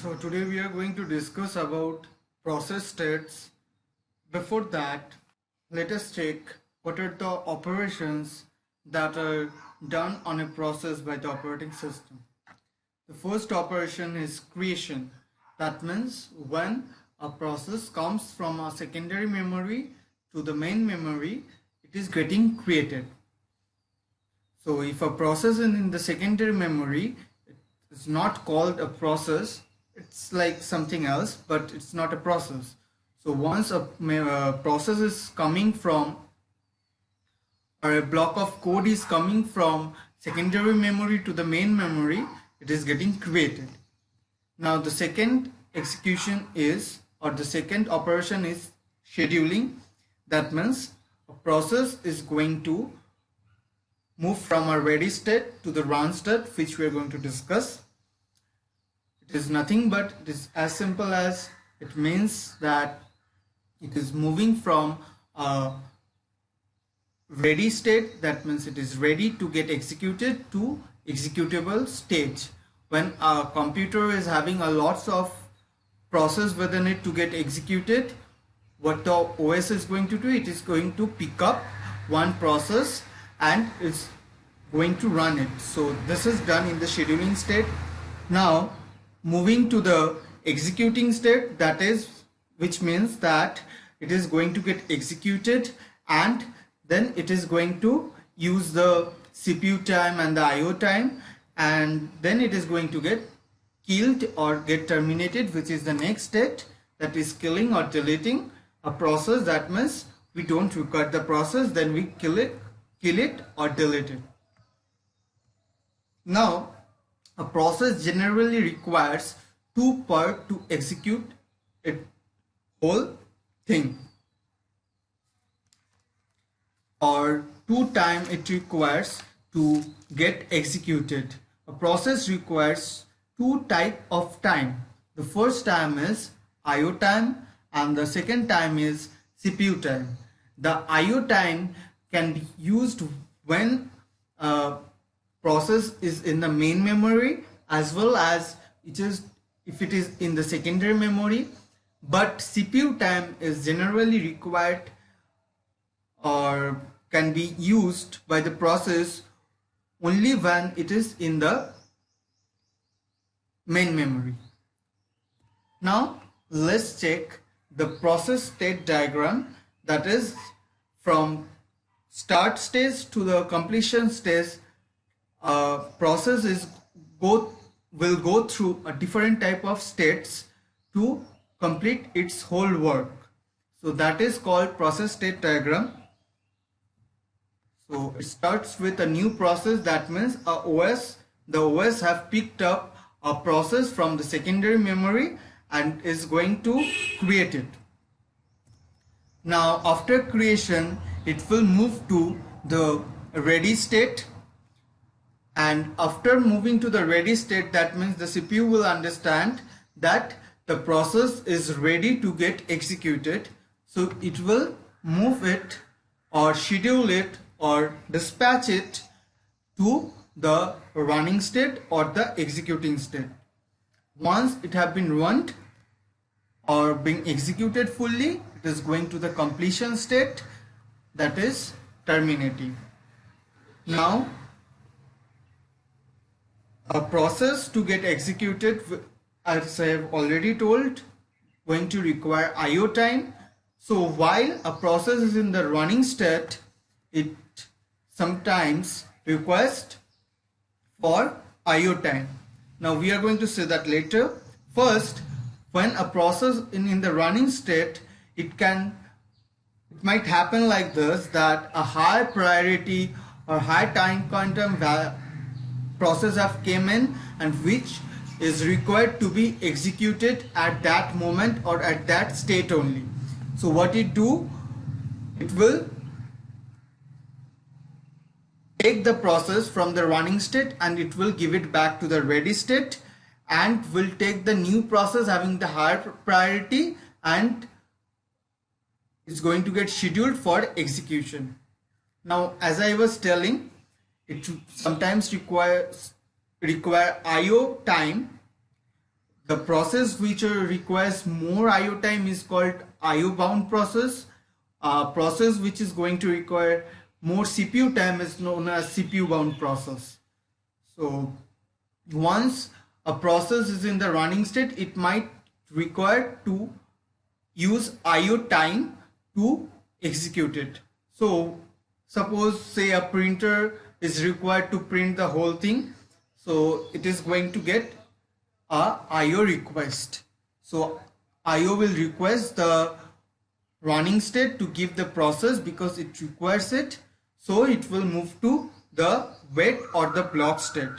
So today we are going to discuss about process states. Before that, let us check what are the operations that are done on a process by the operating system. The first operation is creation. That means when a process comes from a secondary memory to the main memory, it is getting created. So if a process is in the secondary memory, it's not called a process. It's like something else, but it's not a process. So once a process is coming from, or a block of code is coming from secondary memory to the main memory, it is getting created. Now the second execution is, or the second operation is scheduling. That means a process is going to move from a ready state to the run state, which we are going to discuss. It is nothing but it is as simple as it means that it is moving from a ready state, that means it is ready to get executed, to executable stage. When a computer is having a lots of process within it to get executed, what the OS is going to do, it is going to pick up one process and it's going to run it. So this is done in the scheduling state. Now moving to the executing state, that is, which means that it is going to get executed and then it is going to use the CPU time and the IO time, and then it is going to get killed or get terminated, which is the next state, that is killing or deleting a process. That means we don't record the process, then we kill it or delete it. Now a process generally requires 2 parts to execute a whole thing, or 2 times it requires to get executed. A process requires 2 types of time. The first time is IO time and the second time is CPU time. The IO time can be used when a process is in the main memory, as well as it is if it is in the secondary memory, but CPU time is generally required or can be used by the process only when it is in the main memory. Now let's check the process state diagram, that is from start stage to the completion stage. A process will go through a different type of states to complete its whole work. So that is called process state diagram. So it starts with a new process. That means the OS have picked up a process from the secondary memory and is going to create it. Now after creation, it will move to the ready state, and after moving to the ready state, that means the CPU will understand that the process is ready to get executed, so it will move it or schedule it or dispatch it to the running state or the executing state. Once it have been run or being executed fully, it is going to the completion state, that is terminating. Now a process to get executed, as I have already told, going to require IO time. So while a process is in the running state, it sometimes requests for IO time. Now we are going to say that later. First, when a process in the running state, it might happen like this, that a high priority or high time quantum process have came in and which is required to be executed at that moment or at that state only. So what it do, it will take the process from the running state and it will give it back to the ready state, and will take the new process having the higher priority and is going to get scheduled for execution. Now as I was telling, it sometimes require IO time. The process which requires more IO time is called IO bound process. Process which is going to require more CPU time is known as CPU bound process. So once a process is in the running state, it might require to use IO time to execute it. So suppose say a printer is required to print the whole thing, so it is going to get a IO request. So IO will request the running state to give the process because it requires it, so it will move to the wait or the block state.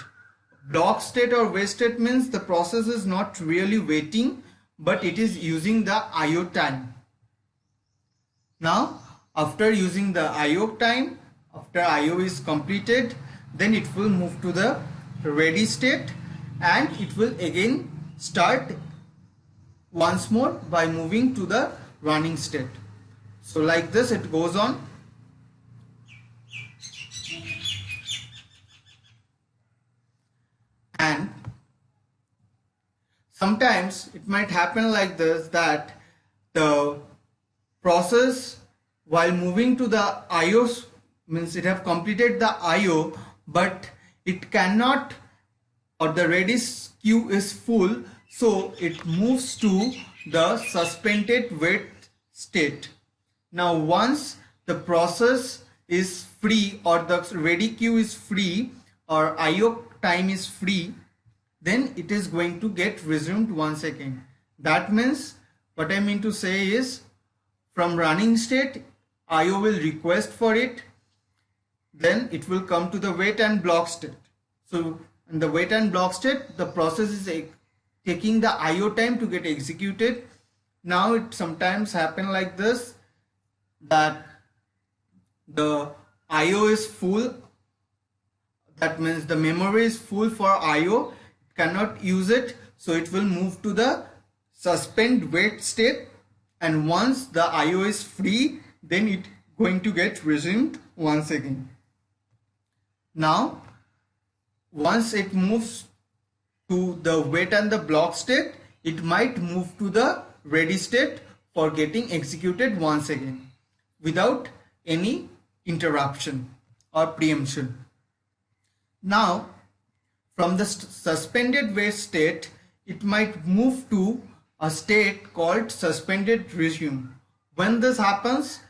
Block state or wait state means the process is not really waiting, but it is using the IO time. Now after using the IO time, after IO is completed, then it will move to the ready state and it will again start once more by moving to the running state. So like this it goes on. And sometimes it might happen like this, that the process while moving to the IO means it have completed the IO, but it cannot, or the ready queue is full, so it moves to the suspended wait state. Now once the process is free or the ready queue is free or IO time is free, then it is going to get resumed once again. That means what I mean to say is, from running state IO will request for it, then it will come to the wait and block state. So in the wait and block state, the process is taking the IO time to get executed. Now it sometimes happen like this, that the IO is full, that means the memory is full for IO, it cannot use it, so it will move to the suspend wait state, and once the IO is free, then it going to get resumed once again. Now once it moves to the wait and the block state, it might move to the ready state for getting executed once again without any interruption or preemption. Now from the suspended wait state, it might move to a state called suspended resume. When this happens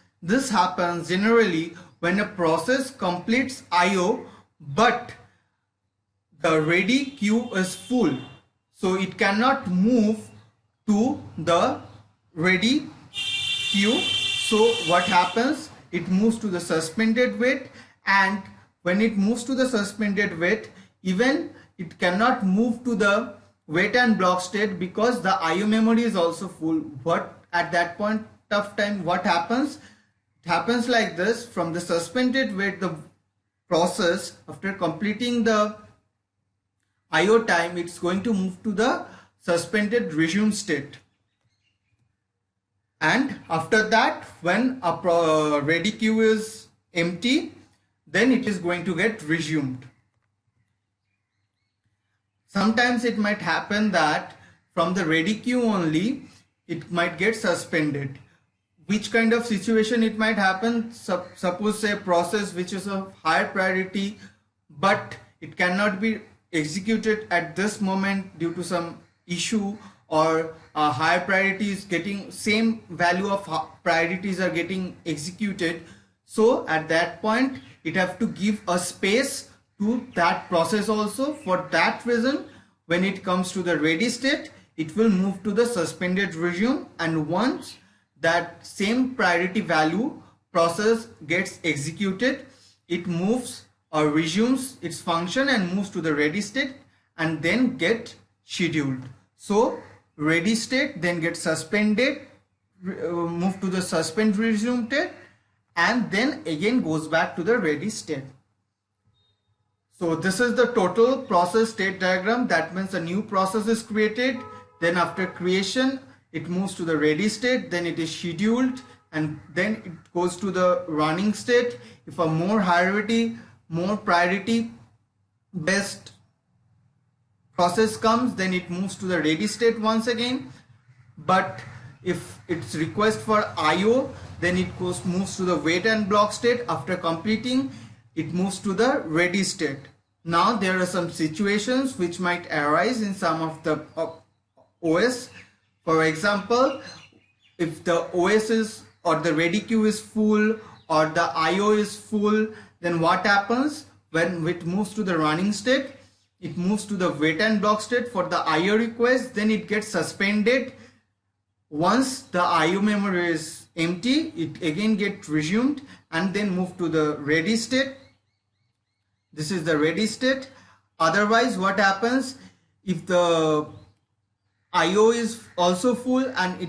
generally when a process completes IO but the ready queue is full, so it cannot move to the ready queue. So what happens, it moves to the suspended wait, and when it moves to the suspended wait, even it cannot move to the wait and block state because the IO memory is also full. But at that point of time, what happens? It happens like this: from the suspended wait, the process after completing the IO time, it's going to move to the suspended resume state, and after that when a ready queue is empty, then it is going to get resumed. Sometimes it might happen that from the ready queue only it might get suspended. Which kind of situation it might happen? Suppose say a process which is of higher priority but it cannot be executed at this moment due to some issue, or higher priority is getting same value of priorities are getting executed. So at that point it have to give a space to that process also. For that reason, when it comes to the ready state, it will move to the suspended resume, and once that same priority value process gets executed, it moves or resumes its function and moves to the ready state and then get scheduled. So ready state then gets suspended, move to the suspend resume state, and then again goes back to the ready state. So this is the total process state diagram. That means a new process is created, then after creation it moves to the ready state, then it is scheduled, and then it goes to the running state. If a more priority based process comes, then it moves to the ready state once again. But if it's request for IO, then it moves to the wait and block state. After completing, it moves to the ready state. Now there are some situations which might arise in some of the OS. For example, if the OS is or the ready queue is full or the IO is full, then what happens when it moves to the running state? It moves to the wait and block state for the IO request, then it gets suspended. Once the IO memory is empty, it again gets resumed and then move to the ready state. This is the ready state. Otherwise, what happens if the IO is also full and it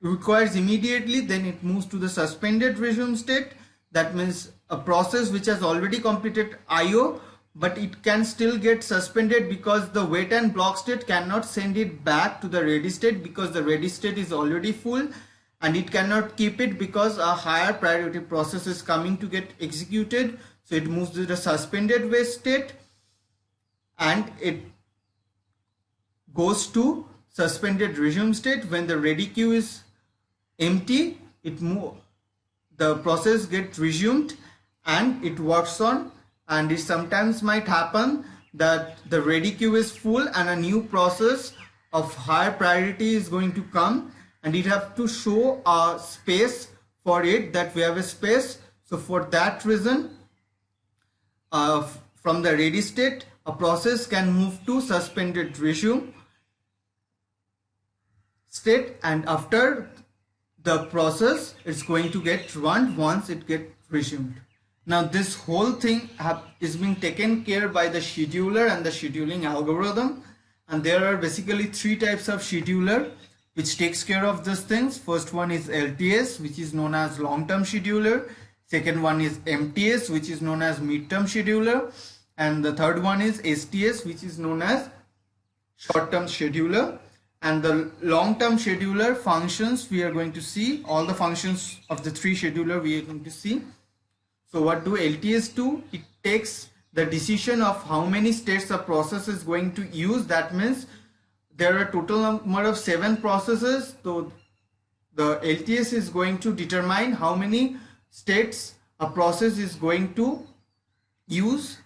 requires immediately, then it moves to the suspended resume state. That means a process which has already completed IO, but it can still get suspended because the wait and block state cannot send it back to the ready state because the ready state is already full, and it cannot keep it because a higher priority process is coming to get executed. So it moves to the suspended wait state and it goes to suspended resume state. When the ready queue is empty, the process gets resumed and it works on. And it sometimes might happen that the ready queue is full and a new process of higher priority is going to come, and it have to show a space for it, that we have a space. So for that reason, from the ready state, a process can move to suspended resume state, and after the process is going to get run once it gets resumed. Now this whole thing is being taken care by the scheduler and the scheduling algorithm, and there are basically three types of scheduler which takes care of these things. First one is LTS, which is known as long-term scheduler. Second one is MTS, which is known as mid-term scheduler, and the third one is STS, which is known as short-term scheduler. And the long-term scheduler functions, we are going to see all the functions of the three scheduler we are going to see. So what do LTS do? It takes the decision of how many states a process is going to use. That means there are a total number of 7 processes. So the LTS is going to determine how many states a process is going to use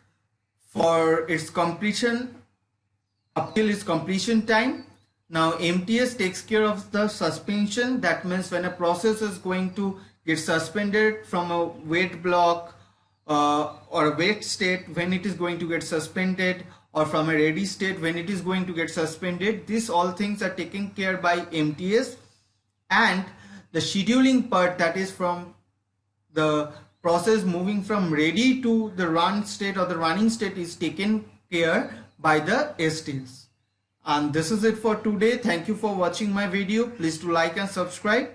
for its completion up till its completion time. Now MTS takes care of the suspension. That means when a process is going to get suspended from a wait block or a wait state, when it is going to get suspended, or from a ready state when it is going to get suspended. These all things are taken care by MTS. And the scheduling part, that is from the process moving from ready to the run state or the running state, is taken care by the STS. And this is it for today. Thank you for watching my video. Please do like and subscribe.